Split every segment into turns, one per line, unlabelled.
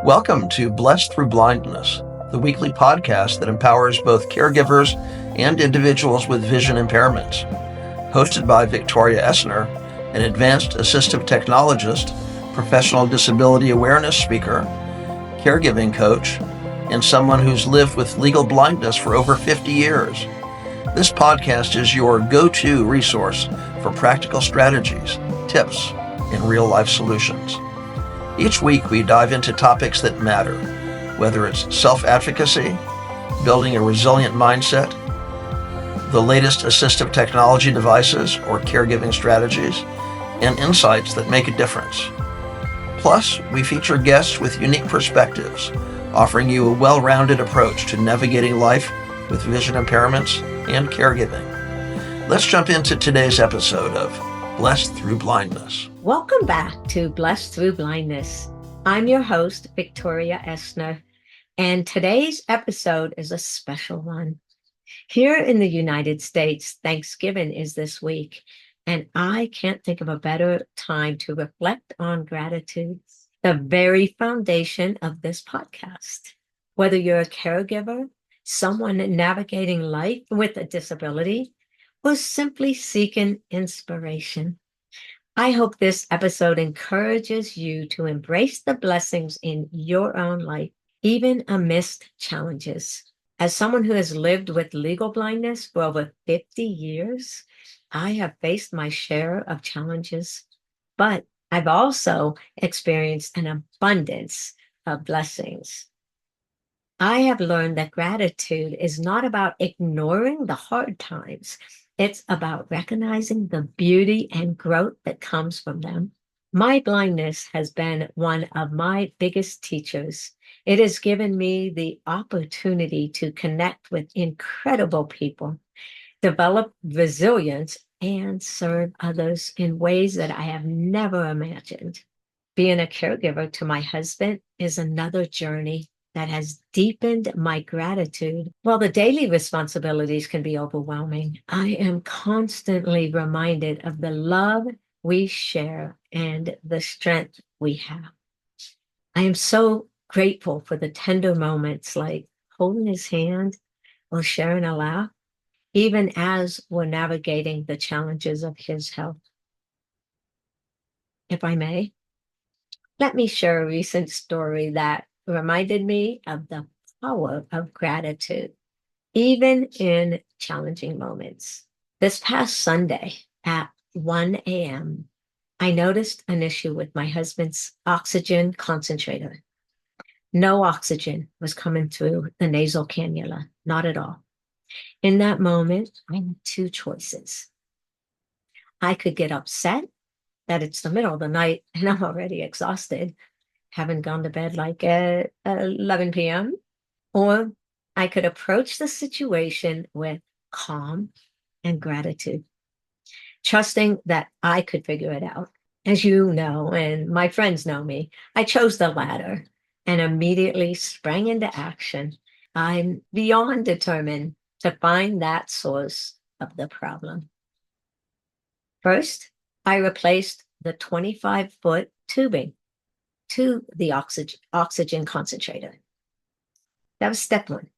Welcome to Blessed Thru Blindness, the weekly podcast that empowers both caregivers and individuals with vision impairments. Hosted by Victoria Essner, an advanced assistive technologist, professional disability awareness speaker, caregiving coach, and someone who's lived with legal blindness for over 50 years. This podcast is your go-to resource for practical strategies, tips, and real-life solutions. Each week, we dive into topics that matter, whether it's self-advocacy, building a resilient mindset, the latest assistive technology devices or caregiving strategies, and insights that make a difference. Plus, we feature guests with unique perspectives, offering you a well-rounded approach to navigating life with vision impairments and caregiving. Let's jump into today's episode of Blessed Thru Blindness.
Welcome back to Blessed Thru Blindness. I'm your host, Victoria Essner, and today's episode is a special one. Here in the United States, Thanksgiving is this week, and I can't think of a better time to reflect on gratitude, the very foundation of this podcast. Whether you're a caregiver, someone navigating life with a disability, or simply seeking inspiration, I hope this episode encourages you to embrace the blessings in your own life, even amidst challenges. As someone who has lived with legal blindness for over 50 years, I have faced my share of challenges, but I've also experienced an abundance of blessings. I have learned that gratitude is not about ignoring the hard times. It's about recognizing the beauty and growth that comes from them. My blindness has been one of my biggest teachers. It has given me the opportunity to connect with incredible people, develop resilience, and serve others in ways that I have never imagined. Being a caregiver to my husband is another journey that has deepened my gratitude. While the daily responsibilities can be overwhelming, I am constantly reminded of the love we share and the strength we have. I am so grateful for the tender moments like holding his hand or sharing a laugh, even as we're navigating the challenges of his health. If I may, let me share a recent story that reminded me of the power of gratitude, even in challenging moments. This past Sunday at 1 a.m., I noticed an issue with my husband's oxygen concentrator. No oxygen was coming through the nasal cannula, not at all. In that moment, I had two choices. I could get upset that it's the middle of the night and I'm already exhausted, haven't gone to bed like at 11 p.m., or I could approach the situation with calm and gratitude, trusting that I could figure it out. As you know, and my friends know me, I chose the latter and immediately sprang into action. I'm beyond determined to find that source of the problem. First, I replaced the 25-foot tubing to the oxygen concentrator. That was step one.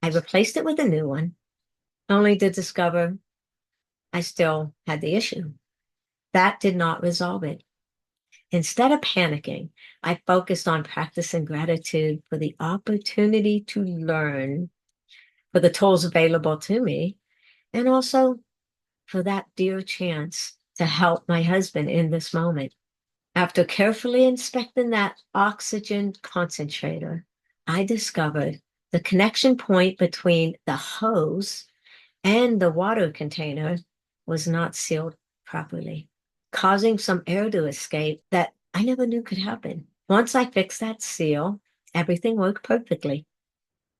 I replaced it with a new one, only to discover I still had the issue. That did not resolve it. Instead of panicking, I focused on practicing gratitude for the opportunity to learn, for the tools available to me, and also for that dear chance to help my husband in this moment. After carefully inspecting that oxygen concentrator, I discovered the connection point between the hose and the water container was not sealed properly, causing some air to escape that I never knew could happen. Once I fixed that seal, everything worked perfectly.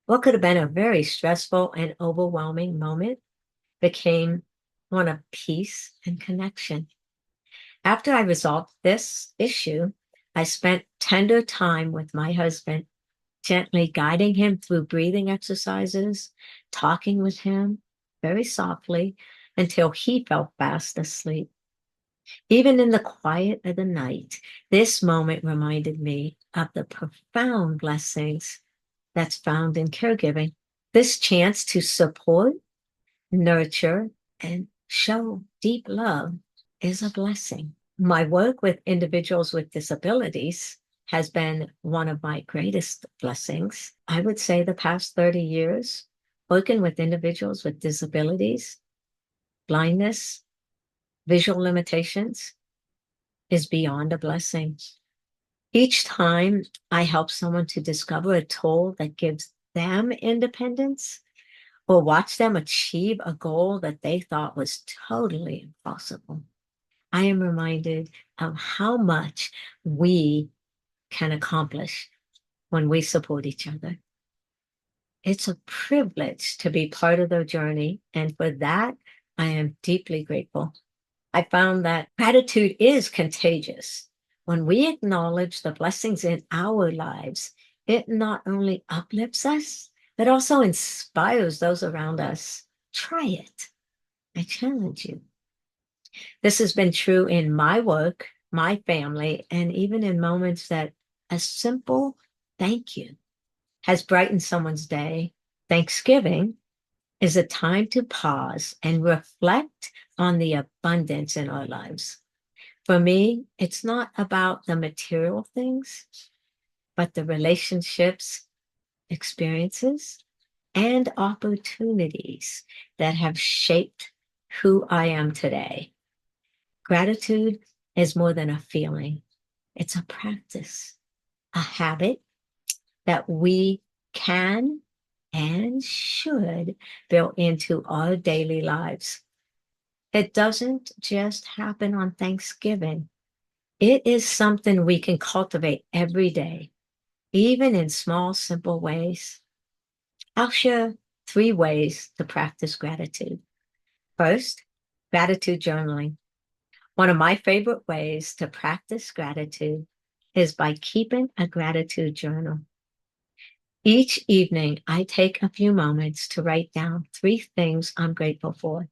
What could have been a very stressful and overwhelming moment became one of peace and connection. After I resolved this issue, I spent tender time with my husband, gently guiding him through breathing exercises, talking with him very softly until he fell fast asleep. Even in the quiet of the night, this moment reminded me of the profound blessings that's found in caregiving. This chance to support, nurture, and show deep love is a blessing. My work with individuals with disabilities has been one of my greatest blessings. I would say the past 30 years, working with individuals with disabilities, blindness, visual limitations is beyond a blessing. Each time I help someone to discover a tool that gives them independence or watch them achieve a goal that they thought was totally impossible, I am reminded of how much we can accomplish when we support each other. It's a privilege to be part of their journey, and for that, I am deeply grateful. I found that gratitude is contagious. When we acknowledge the blessings in our lives, it not only uplifts us, but also inspires those around us. Try it. I challenge you. This has been true in my work, my family, and even in moments that a simple thank you has brightened someone's day. Thanksgiving is a time to pause and reflect on the abundance in our lives. For me, it's not about the material things, but the relationships, experiences, and opportunities that have shaped who I am today. Gratitude is more than a feeling, it's a practice, a habit that we can and should build into our daily lives. It doesn't just happen on Thanksgiving. It is something we can cultivate every day, even in small, simple ways. I'll share 3 ways to practice gratitude. First, gratitude journaling. One of my favorite ways to practice gratitude is by keeping a gratitude journal. Each evening, I take a few moments to write down 3 things I'm grateful for.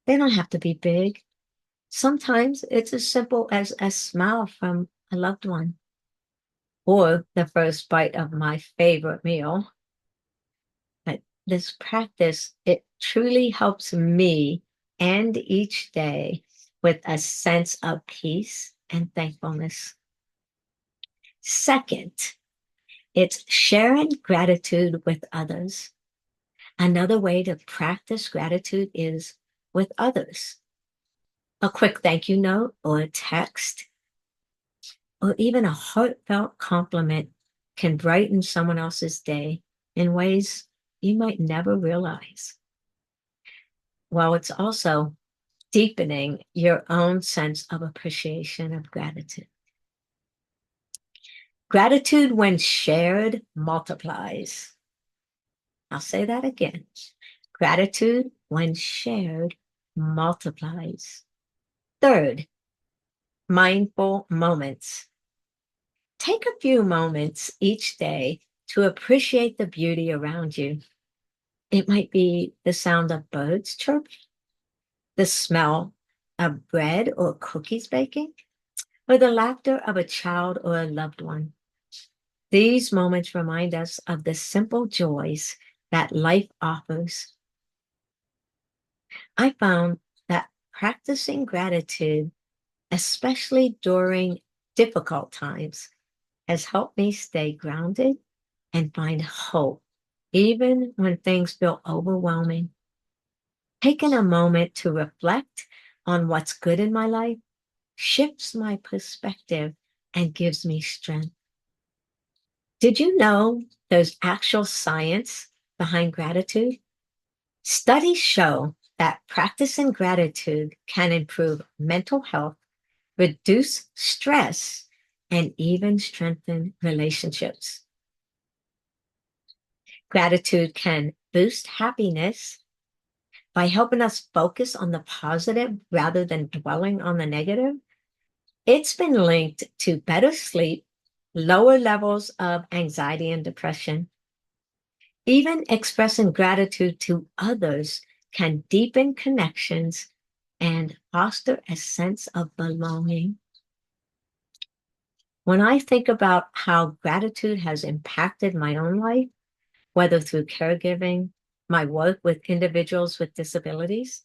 They don't have to be big. Sometimes it's as simple as a smile from a loved one or the first bite of my favorite meal. But this practice, it truly helps me end each day with a sense of peace and thankfulness. Second, it's sharing gratitude with others. Another way to practice gratitude is with others. A quick thank you note or a text or even a heartfelt compliment can brighten someone else's day in ways you might never realize. While it's also deepening your own sense of appreciation of gratitude. Gratitude, when shared, multiplies. I'll say that again. Gratitude, when shared, multiplies. Third, mindful moments. Take a few moments each day to appreciate the beauty around you. It might be the sound of birds chirping, the smell of bread or cookies baking, or the laughter of a child or a loved one. These moments remind us of the simple joys that life offers. I found that practicing gratitude, especially during difficult times, has helped me stay grounded and find hope, even when things feel overwhelming. Taking a moment to reflect on what's good in my life shifts my perspective and gives me strength. Did you know there's actual science behind gratitude? Studies show that practicing gratitude can improve mental health, reduce stress, and even strengthen relationships. Gratitude can boost happiness by helping us focus on the positive rather than dwelling on the negative. It's been linked to better sleep, lower levels of anxiety and depression. Even expressing gratitude to others can deepen connections and foster a sense of belonging. When I think about how gratitude has impacted my own life, whether through caregiving, my work with individuals with disabilities,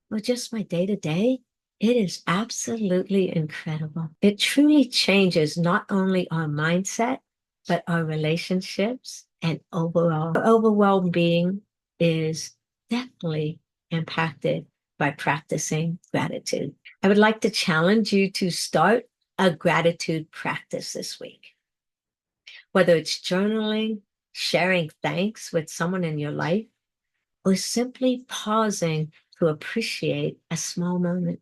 or just my day to day, it is absolutely incredible. It truly changes not only our mindset, but our relationships and overall. Our overall being is definitely impacted by practicing gratitude. I would like to challenge you to start a gratitude practice this week. Whether it's journaling, sharing thanks with someone in your life, or simply pausing to appreciate a small moment.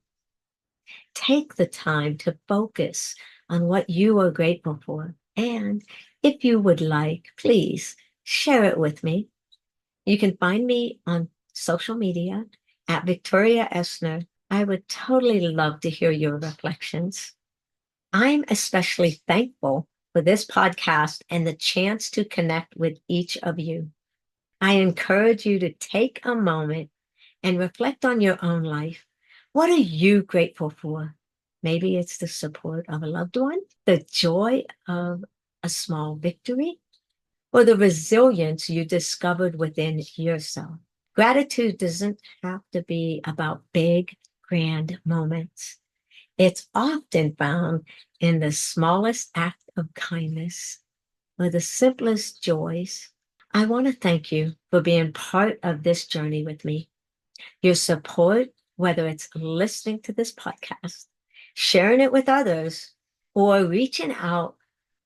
Take the time to focus on what you are grateful for. And if you would like, please share it with me. You can find me on social media at Victoria Essner. I would totally love to hear your reflections. I'm especially thankful for this podcast and the chance to connect with each of you. I encourage you to take a moment and reflect on your own life. What are you grateful for? Maybe it's the support of a loved one, the joy of a small victory, or the resilience you discovered within yourself. Gratitude doesn't have to be about big, grand moments. It's often found in the smallest act of kindness or the simplest joys. I want to thank you for being part of this journey with me. Your support, whether it's listening to this podcast, sharing it with others, or reaching out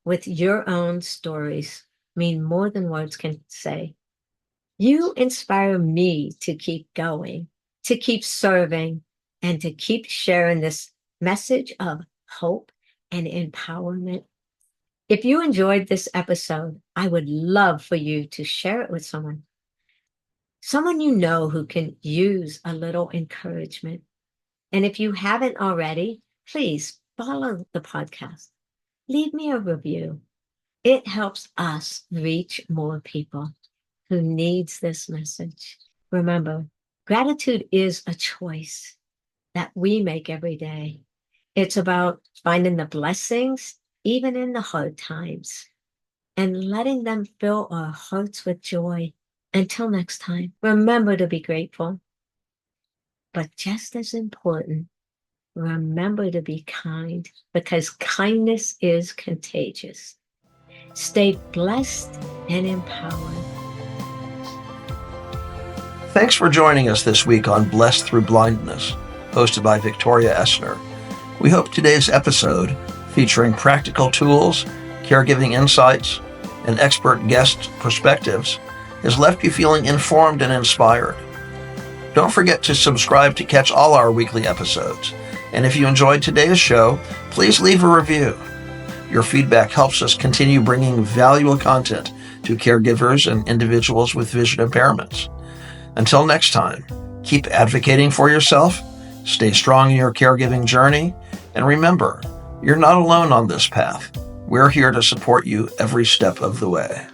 with your own stories, mean more than words can say. You inspire me to keep going, to keep serving, and to keep sharing this message of hope and empowerment. If you enjoyed this episode, I would love for you to share it with someone you know who can use a little encouragement. And if you haven't already, please follow the podcast. Leave me a review. It helps us reach more people who needs this message. Remember, gratitude is a choice that we make every day. It's about finding the blessings, even in the hard times, and letting them fill our hearts with joy. Until next time, remember to be grateful. But just as important, remember to be kind, because kindness is contagious. Stay blessed and empowered.
Thanks for joining us this week on Blessed Thru Blindness, hosted by Victoria Essner. We hope today's episode, featuring practical tools, caregiving insights, and expert guest perspectives, has left you feeling informed and inspired. Don't forget to subscribe to catch all our weekly episodes. And if you enjoyed today's show, please leave a review. Your feedback helps us continue bringing valuable content to caregivers and individuals with vision impairments. Until next time, keep advocating for yourself, stay strong in your caregiving journey, and remember, you're not alone on this path. We're here to support you every step of the way.